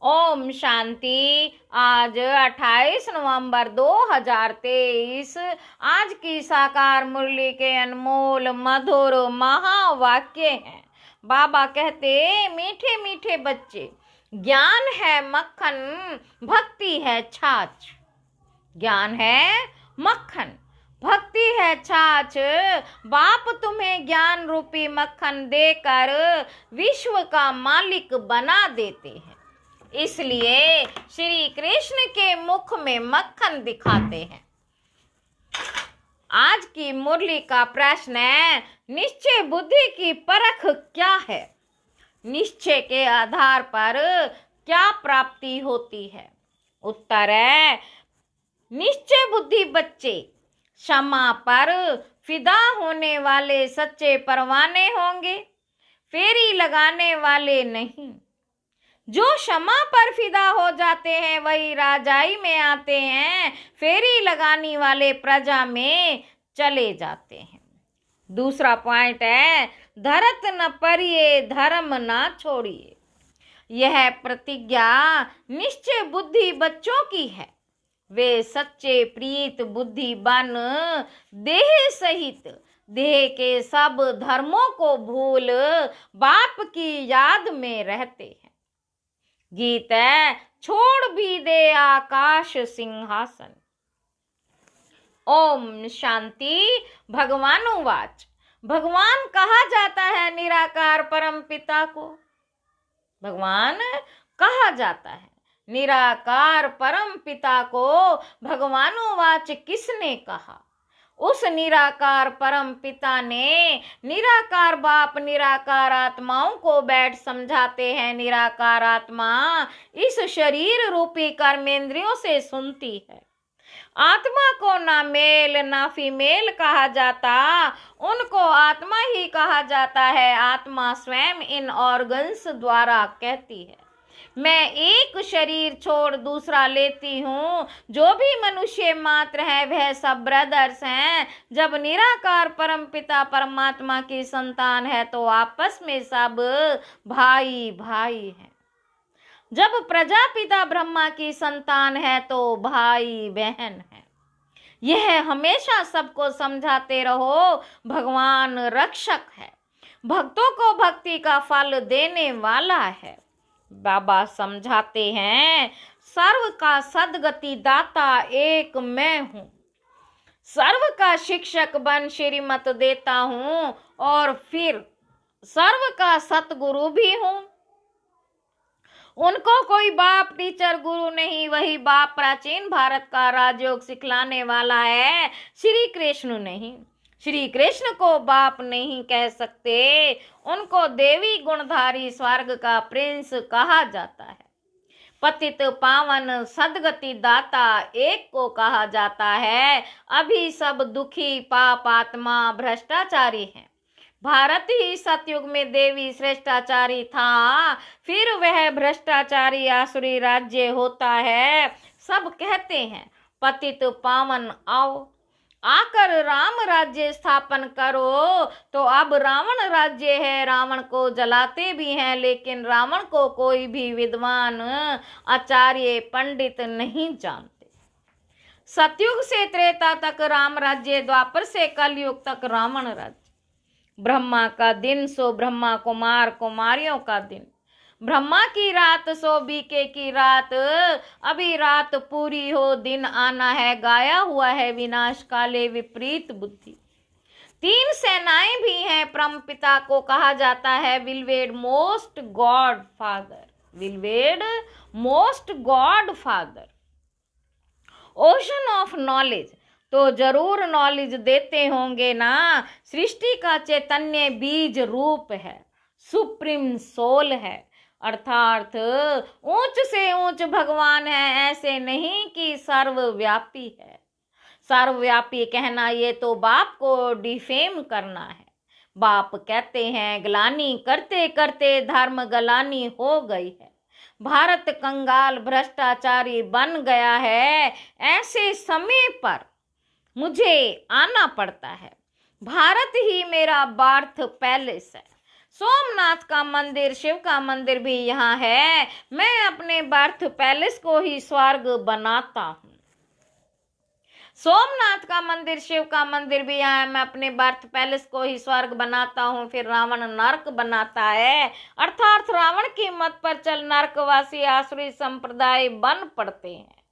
ओम शांति। आज 28 नवंबर 2023 आज की साकार मुरली के अनमोल मधुर महावाक्य हैं। बाबा कहते, मीठे मीठे बच्चे, ज्ञान है मक्खन, भक्ति है छाछ। ज्ञान है मक्खन, भक्ति है छाछ। बाप तुम्हें ज्ञान रूपी मक्खन देकर विश्व का मालिक बना देते हैं। इसलिए श्री कृष्ण के मुख में मक्खन दिखाते हैं। आज की मुरली का प्रश्न है, निश्चय बुद्धि की परख क्या है? निश्चय के आधार पर क्या प्राप्ति होती है? उत्तर है, निश्चय बुद्धि बच्चे क्षमा पर फिदा होने वाले सच्चे परवाने होंगे, फेरी लगाने वाले नहीं। जो क्षमा पर फिदा हो जाते हैं वही राजाई में आते हैं, फेरी लगाने वाले प्रजा में चले जाते हैं। दूसरा पॉइंट है, धरत न परिये धर्म न छोड़िए। यह प्रतिज्ञा निश्चय बुद्धि बच्चों की है। वे सच्चे प्रीत बुद्धि बन देह सहित देह के सब धर्मों को भूल बाप की याद में रहते हैं। गीत है, छोड़ भी दे आकाश सिंहासन। ओम शांति। भगवानुवाच। भगवान कहा जाता है निराकार परम पिता को। भगवान कहा जाता है निराकार परम पिता को। भगवानुवाच किसने कहा? उस निराकार परम पिता ने निराकार बाप निराकार आत्माओं को बैठ समझाते हैं। निराकार आत्मा इस शरीर रूपी कर्मेंद्रियों से सुनती है। आत्मा को ना मेल ना फीमेल कहा जाता, उनको आत्मा ही कहा जाता है। आत्मा स्वयं इन ऑर्गन्स द्वारा कहती है, मैं एक शरीर छोड़ दूसरा लेती हूँ। जो भी मनुष्य मात्र है वह सब ब्रदर्स हैं। जब निराकार परम पिता परमात्मा की संतान है तो आपस में सब भाई भाई हैं। जब प्रजापिता ब्रह्मा की संतान है तो भाई बहन है। यह हमेशा सबको समझाते रहो। भगवान रक्षक है, भक्तों को भक्ति का फल देने वाला है। बाबा समझाते हैं, सर्व का सद्गति दाता एक मैं हूँ। सर्व का शिक्षक बन श्रीमत देता हूँ और फिर सर्व का सतगुरु भी हूँ। उनको कोई बाप टीचर गुरु नहीं, वही बाप प्राचीन भारत का राजयोग सिखलाने वाला है, श्री कृष्ण नहीं। श्री कृष्ण को बाप नहीं कह सकते, उनको देवी गुणधारी स्वर्ग का प्रिंस कहा जाता है। पतित पावन सदगति दाता एक को कहा जाता है। अभी सब दुखी पाप आत्मा भ्रष्टाचारी हैं। भारत ही सतयुग में देवी श्रेष्ठाचारी था, फिर वह भ्रष्टाचारी आसुरी राज्य होता है। सब कहते हैं पतित पावन आओ, आकर राम राज्य स्थापन करो। तो अब रावण राज्य है, रावण को जलाते भी हैं, लेकिन रावण को कोई भी विद्वान आचार्य पंडित नहीं जानते। सतयुग से त्रेता तक राम राज्य, द्वापर से कलयुग तक रावण राज्य। ब्रह्मा का दिन सो ब्रह्मा कुमार कुमारियों का दिन। ब्रह्मा की रात सो बीके की रात। अभी रात पूरी हो दिन आना है, गाया हुआ है विनाश काले विपरीत बुद्धि। तीन सेनाएं भी हैं, परम पिता को कहा जाता है beloved most God father. Beloved most God father. Ocean of knowledge तो जरूर नॉलेज देते होंगे ना। सृष्टि का चैतन्य बीज रूप है, सुप्रीम सोल है, अर्थात ऊंच से ऊंच भगवान है। ऐसे नहीं कि सर्वव्यापी है। सर्वव्यापी कहना ये तो बाप को डिफेम करना है। बाप कहते हैं ग्लानि करते करते धर्म गलानी हो गई है। भारत कंगाल भ्रष्टाचारी बन गया है। ऐसे समय पर मुझे आना पड़ता है। भारत ही मेरा बार्थ पैलेस है। सोमनाथ का मंदिर, शिव का मंदिर भी यहाँ है। मैं अपने बर्थ पैलेस को ही स्वर्ग बनाता हूँ। सोमनाथ का मंदिर, शिव का मंदिर भी यहाँ है। मैं अपने बर्थ पैलेस को ही स्वर्ग बनाता हूँ। फिर रावण नरक बनाता है, अर्थात रावण की मत पर चल नरकवासी आसुरी संप्रदाय बन पड़ते हैं।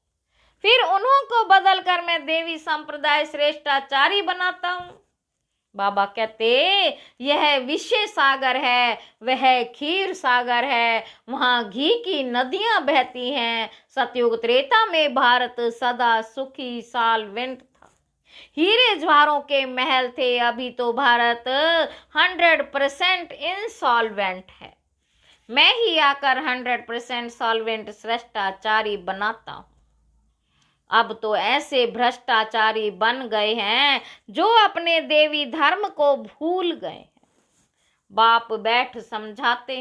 फिर उन्हों को बदल कर मैं देवी संप्रदाय श्रेष्ठाचारी बनाता हूँ। बाबा कहते यह विषय सागर है, वह खीर सागर है, वहां घी की नदियां बहती हैं। सतयुग त्रेता में भारत सदा सुखी सॉल्वेंट था, हीरे ज्वारों के महल थे। अभी तो भारत 100% इंसॉल्वेंट है। मैं ही आकर 100% सॉल्वेंट श्रेष्ठाचारी बनाता हूँ। अब तो ऐसे भ्रष्टाचारी बन गए हैं जो अपने देवी धर्म को भूल गए हैं। बाप बैठ समझाते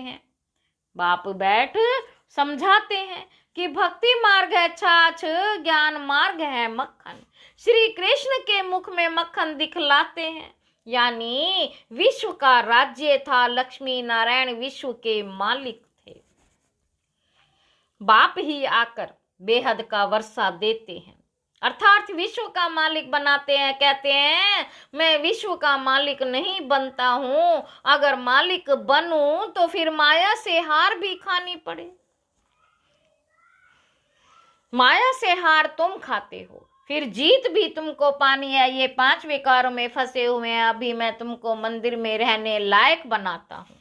हैं कि भक्ति मार्ग है छाछ, ज्ञान मार्ग है मक्खन। श्री कृष्ण के मुख में मक्खन दिखलाते हैं, यानी विश्व का राज्य था। लक्ष्मी नारायण विश्व के मालिक थे। बाप ही आकर बेहद का वर्षा देते हैं, अर्थात विश्व का मालिक बनाते हैं। कहते हैं मैं विश्व का मालिक नहीं बनता हूं, अगर मालिक बनूं तो फिर माया से हार भी खानी पड़े। माया से हार तुम खाते हो, फिर जीत भी तुमको पानी है। ये 5 विकारों में फंसे हुए हैं। अभी मैं तुमको मंदिर में रहने लायक बनाता हूँ।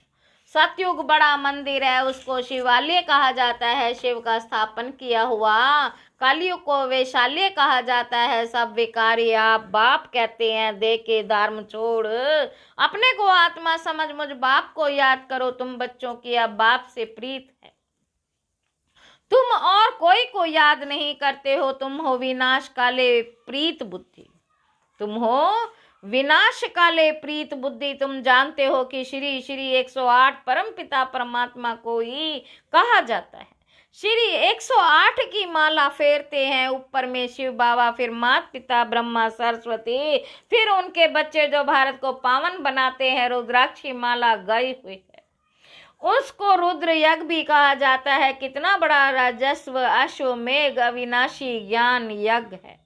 सतयुग बड़ा मंदिर है, उसको शिवालय कहा जाता है, शिव का स्थापन किया हुआ। कलयुग को वैशाल्य कहा जाता है। सब विकारी आप बाप कहते हैं। दे के धर्म छोड़ अपने को आत्मा समझ, मुझ बाप को याद करो। तुम बच्चों की अब बाप से प्रीत है, तुम और कोई को याद नहीं करते हो। तुम हो विनाश काले प्रीत बुद्धि, तुम हो विनाश काले प्रीत बुद्धि। तुम जानते हो कि श्री श्री 108 परम पिता परमात्मा को ही कहा जाता है। श्री 108 की माला फेरते हैं। ऊपर में शिव बाबा, फिर माता पिता ब्रह्मा सरस्वती, फिर उनके बच्चे जो भारत को पावन बनाते हैं। रुद्राक्षी माला गई हुई है, उसको रुद्र यज्ञ भी कहा जाता है। कितना बड़ा राजस्व अश्वमेघ अविनाशी ज्ञान यज्ञ है,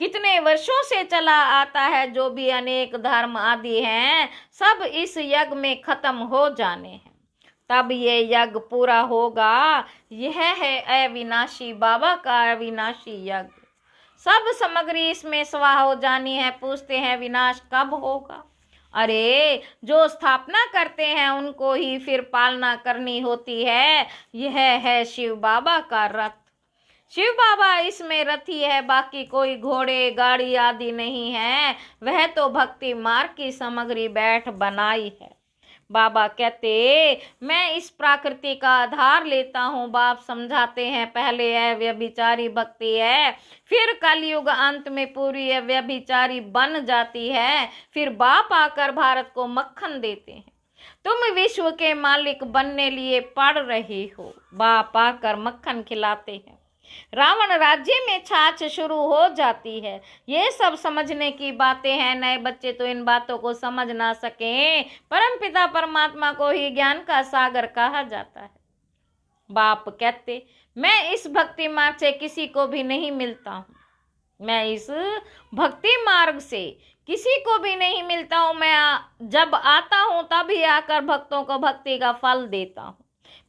कितने वर्षों से चला आता है। जो भी अनेक धर्म आदि हैं, सब इस यज्ञ में खत्म हो जाने हैं, तब ये यज्ञ पूरा होगा। यह है अविनाशी बाबा का अविनाशी यज्ञ। सब सामग्री इसमें स्वाहा हो जानी है। पूछते हैं विनाश कब होगा? अरे जो स्थापना करते हैं उनको ही फिर पालना करनी होती है। यह है शिव बाबा का रथ। शिव बाबा इसमें रथी है, बाकी कोई घोड़े गाड़ी आदि नहीं है। वह तो भक्ति मार्ग की सामग्री बैठ बनाई है। बाबा कहते मैं इस प्रकृति का आधार लेता हूँ। बाप समझाते हैं पहले अव्यभिचारी भक्ति है, फिर कलयुग अंत में पूरी अव्यभिचारी बन जाती है। फिर बाप आकर भारत को मक्खन देते हैं। तुम विश्व के मालिक बनने लिए पढ़ रहे हो, बाप आकर मक्खन खिलाते हैं। रावण राज्य में छाछ शुरू हो जाती है। ये सब समझने की बातें हैं। नए बच्चे तो इन बातों को समझ ना सके। परम पिता परमात्मा को ही ज्ञान का सागर कहा जाता है। बाप कहते मैं इस भक्ति मार्ग से किसी को भी नहीं मिलता हूँ। मैं इस भक्ति मार्ग से किसी को भी नहीं मिलता हूँ। मैं जब आता हूँ तभी आकर भक्तों को भक्ति का फल देता हूँ।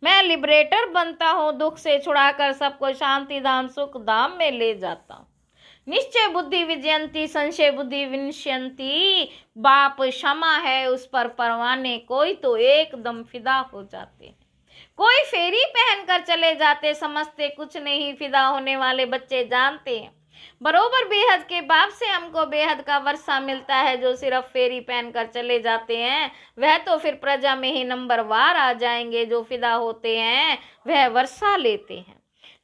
मैं लिबरेटर बनता हूँ, दुख से छुड़ाकर सबको शांति धाम सुख धाम में ले जाता हूँ। निश्चय बुद्धि विजयंती, संशय बुद्धि विनश्यंती। बाप क्षमा है उस पर परवाने, कोई तो एकदम फिदा हो जाते हैं। कोई फेरी पहनकर चले जाते, समझते कुछ नहीं। फिदा होने वाले बच्चे जानते हैं बरोबर बेहद के बाप से हमको बेहद का वर्षा मिलता है। जो सिर्फ फेरी पहनकर चले जाते हैं वह तो फिर प्रजा में ही नंबरवार आ जाएंगे। जो फिदा होते हैं वह वर्षा लेते हैं।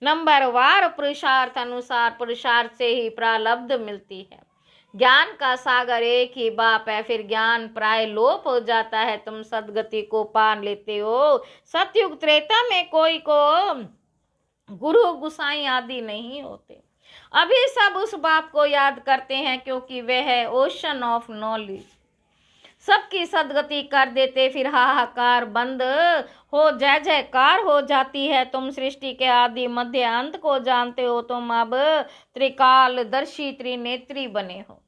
नंबरवार पुरुषार्थ अनुसार, पुरुषार्थ से ही प्रारब्ध मिलती है। ज्ञान का सागर एक ही बाप है, फिर ज्ञान प्राय लोप हो जाता है। तुम सदगति को पा लेते हो। सतयुग त्रेता में कोई को गुरु गुसाई आदि नहीं होते। अभी सब उस बाप को याद करते हैं क्योंकि वह है ओशन ऑफ नॉलेज। सबकी सदगति कर देते, फिर हाहाकार बंद हो जय जयकार हो जाती है। तुम सृष्टि के आदि मध्य अंत को जानते हो, तुम अब त्रिकालदर्शी त्रिनेत्री बने हो।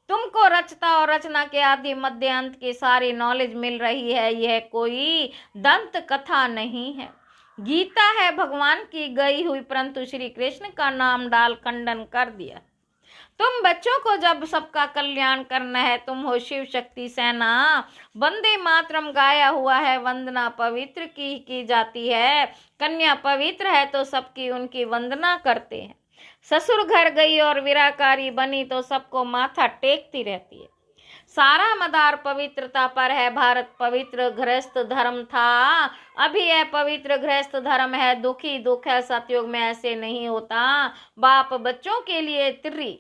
तुमको रचता और रचना के आदि मध्य अंत की सारी नॉलेज मिल रही है। यह कोई दंत कथा नहीं है, गीता है भगवान की गई हुई, परंतु श्री कृष्ण का नाम डाल खंडन कर दिया। तुम बच्चों को जब सबका कल्याण करना है, तुम हो शिव शक्ति सेना। वंदे मातरम गाया हुआ है, वंदना पवित्र की जाती है। कन्या पवित्र है तो सबकी उनकी वंदना करते हैं। ससुर घर गई और विराकारी बनी तो सबको माथा टेकती रहती है। सारा मदार पवित्रता पर है। भारत पवित्र गृहस्थ धर्म था, अभी यह पवित्र गृहस्थ धर्म है। दुखी दुख है, सतयुग में ऐसे नहीं होता। बाप बच्चों के लिए तिर्री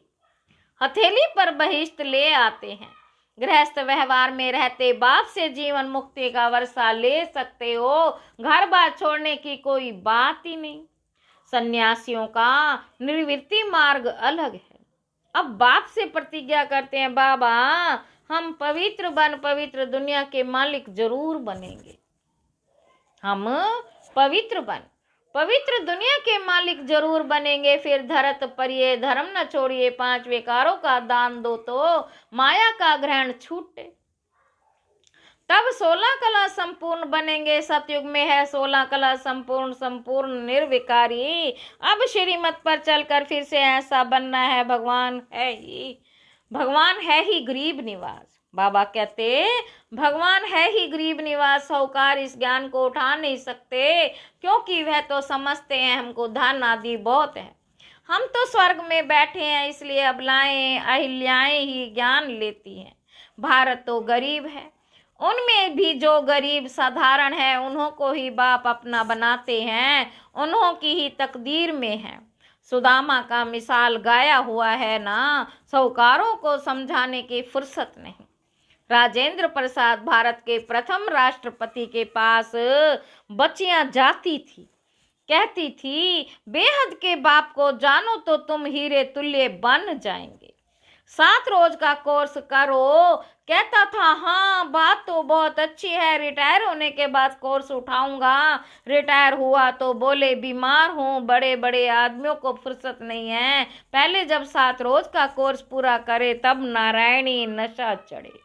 हथेली पर बहिष्ट ले आते हैं। गृहस्थ व्यवहार में रहते बाप से जीवन मुक्ति का वर्षा ले सकते हो। घर बार छोड़ने की कोई बात ही नहीं। सन्यासियों का निवृत्ति मार्ग अलग है। अब बाप से प्रतिज्ञा करते हैं, बाबा हम पवित्र दुनिया के मालिक जरूर बनेंगे। हम पवित्र दुनिया के मालिक जरूर बनेंगे। फिर धरत पर ये धर्म न छोड़िए, 5 विकारों का दान दो तो माया का ग्रहण छूटे। तब 16 कला संपूर्ण बनेंगे। सतयुग में है 16 कला संपूर्ण निर्विकारी। अब श्रीमत पर चलकर फिर से ऐसा बनना है। भगवान है ही गरीब निवास। बाबा कहते भगवान है ही गरीब निवास। साहूकार इस ज्ञान को उठा नहीं सकते, क्योंकि वह तो समझते हैं हमको धन आदि बहुत है। हम तो स्वर्ग में बैठे हैं, इसलिए अबलाएं अहिल्याएं ही ज्ञान लेती हैं। भारत तो गरीब है, उनमें भी जो गरीब साधारण है उन्हों को ही बाप अपना बनाते हैं, उन्हों की ही तकदीर में है। सुदामा का मिसाल गाया हुआ है ना, साहूकारों को समझाने की फुर्सत नहीं। राजेंद्र प्रसाद भारत के प्रथम राष्ट्रपति के पास बच्चियां जाती थी, कहती थी बेहद के बाप को जानो तो तुम हीरे तुल्य बन जाएंगे। 7 रोज का कोर्स करो। कहता था हाँ बात तो बहुत अच्छी है, रिटायर होने के बाद कोर्स उठाऊंगा। रिटायर हुआ तो बोले बीमार हूँ, बड़े बड़े आदमियों को फुर्सत नहीं है। पहले जब 7 रोज का कोर्स पूरा करे तब नारायणी नशा चढ़े।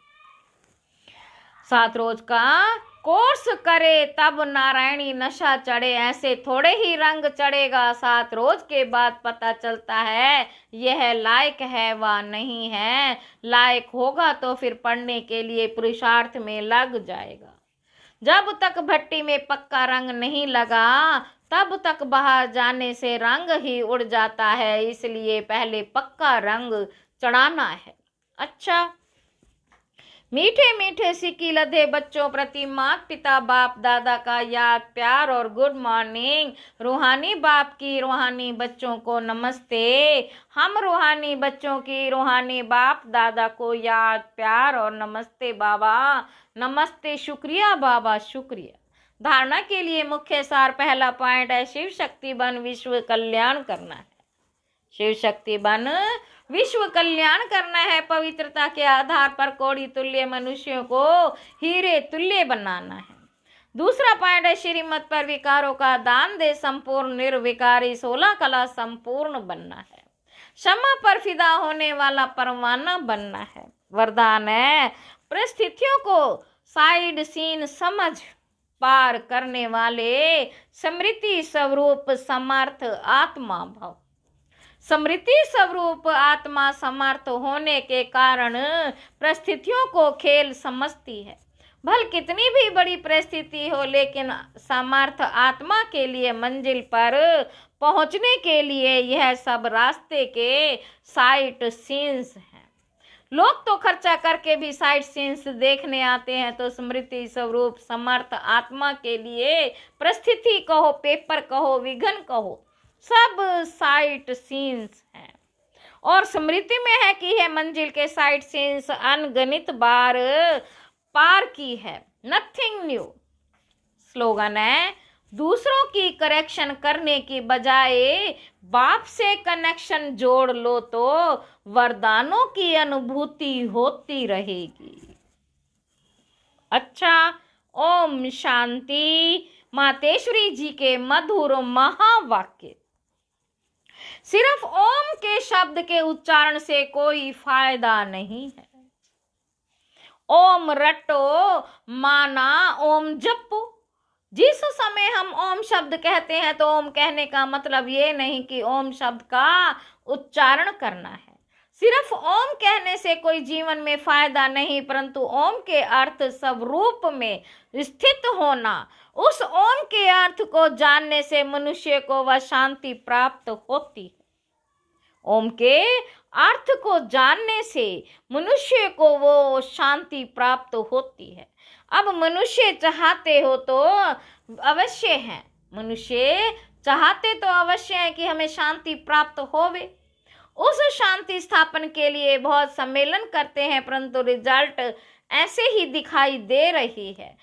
7 रोज का कोर्स करे तब नारायणी नशा चढ़े, ऐसे थोड़े ही रंग चढ़ेगा। 7 रोज के बाद पता चलता है यह लायक है व नहीं है। लायक होगा तो फिर पढ़ने के लिए पुरुषार्थ में लग जाएगा। जब तक भट्टी में पक्का रंग नहीं लगा तब तक बाहर जाने से रंग ही उड़ जाता है, इसलिए पहले पक्का रंग चढ़ाना है। अच्छा, मीठे मीठे सिक्की लदे बच्चों प्रति माता पिता बाप दादा का याद प्यार और गुड मॉर्निंग। रूहानी बाप की रूहानी बच्चों को नमस्ते। हम रूहानी बच्चों की रूहानी बाप दादा को याद प्यार और नमस्ते बाबा, नमस्ते, शुक्रिया बाबा, शुक्रिया। धारणा के लिए मुख्य सार पहला पॉइंट है शिव शक्ति बन विश्व कल्याण करना है। शिव शक्ति बन विश्व कल्याण करना है। पवित्रता के आधार पर कौड़ी तुल्य मनुष्यों को हीरे तुल्य बनाना है। दूसरा पॉइंट है श्रीमत पर विकारों का दान दे, संपूर्ण निर्विकारी 16 कला संपूर्ण बनना है। क्षमा पर फिदा होने वाला परवाना बनना है। वरदान है परिस्थितियों को साइड सीन समझ पार करने वाले स्मृति स्वरूप समर्थ आत्मा भव। स्मृति स्वरूप आत्मा समर्थ होने के कारण परिस्थितियों को खेल समझती है। भल कितनी भी बड़ी परिस्थिति हो, लेकिन समर्थ आत्मा के लिए मंजिल पर पहुंचने के लिए यह सब रास्ते के साइट सीन्स हैं। लोग तो खर्चा करके भी साइट सीन्स देखने आते हैं, तो स्मृति स्वरूप समर्थ आत्मा के लिए परिस्थिति कहो, पेपर कहो, विघ्न कहो, सब साइट सीन्स हैं। और स्मृति में है कि यह मंजिल के साइट सीन्स अनगणित बार पार की है। नथिंग न्यू स्लोगन है। दूसरों की करेक्शन करने की बजाय बाप से कनेक्शन जोड़ लो तो वरदानों की अनुभूति होती रहेगी। अच्छा, ओम शांति। मातेश्वरी जी के मधुर महावाक्य। सिर्फ ओम के शब्द के उच्चारण से कोई फायदा नहीं है। ओम रटो माना ओम जपो। जिस समय हम ओम शब्द कहते हैं तो ओम कहने का मतलब ये नहीं कि ओम शब्द का उच्चारण करना है। सिर्फ ओम कहने से कोई जीवन में फायदा नहीं, परंतु ओम के अर्थ सब रूप में स्थित होना, उस ओम के अर्थ को जानने से मनुष्य को वह शांति प्राप्त होती है। ओम के अर्थ को जानने से मनुष्य को वो शांति प्राप्त होती है। अब मनुष्य चाहते हो तो अवश्य है, मनुष्य चाहते तो अवश्य है कि हमें शांति प्राप्त होवे। उस शांति स्थापन के लिए बहुत सम्मेलन करते हैं, परंतु रिजल्ट ऐसे ही दिखाई दे रही है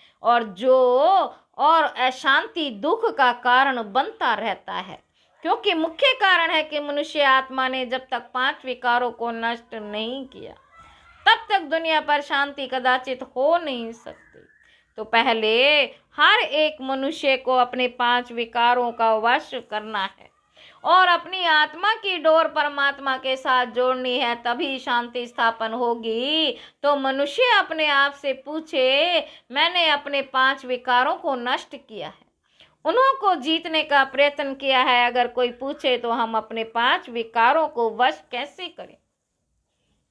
और अशांति दुख का कारण बनता रहता है। क्योंकि मुख्य कारण है कि मनुष्य आत्मा ने जब तक 5 विकारों को नष्ट नहीं किया तब तक दुनिया पर शांति कदाचित हो नहीं सकती। तो पहले हर एक मनुष्य को अपने 5 विकारों का वश करना है और अपनी आत्मा की डोर परमात्मा के साथ जोड़नी है, तभी शांति स्थापन होगी। तो मनुष्य अपने आप से पूछे, मैंने अपने 5 विकारों को नष्ट किया है, उन्हों को जीतने का प्रयत्न किया है। अगर कोई पूछे तो हम अपने 5 विकारों को वश कैसे करें,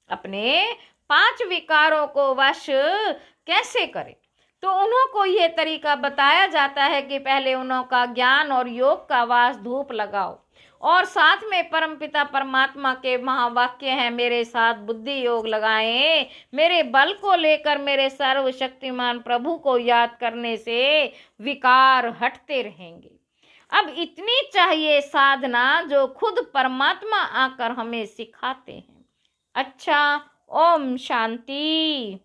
अपने 5 विकारों को वश कैसे करें, तो उन्हों को यह तरीका बताया जाता है कि पहले उन्हों का ज्ञान और योग का वास धूप लगाओ और साथ में परमपिता परमात्मा के महावाक्य हैं, मेरे साथ बुद्धि योग लगाएं। मेरे बल को लेकर मेरे सर्वशक्तिमान प्रभु को याद करने से विकार हटते रहेंगे। अब इतनी चाहिए साधना जो खुद परमात्मा आकर हमें सिखाते हैं। अच्छा, ओम शांति।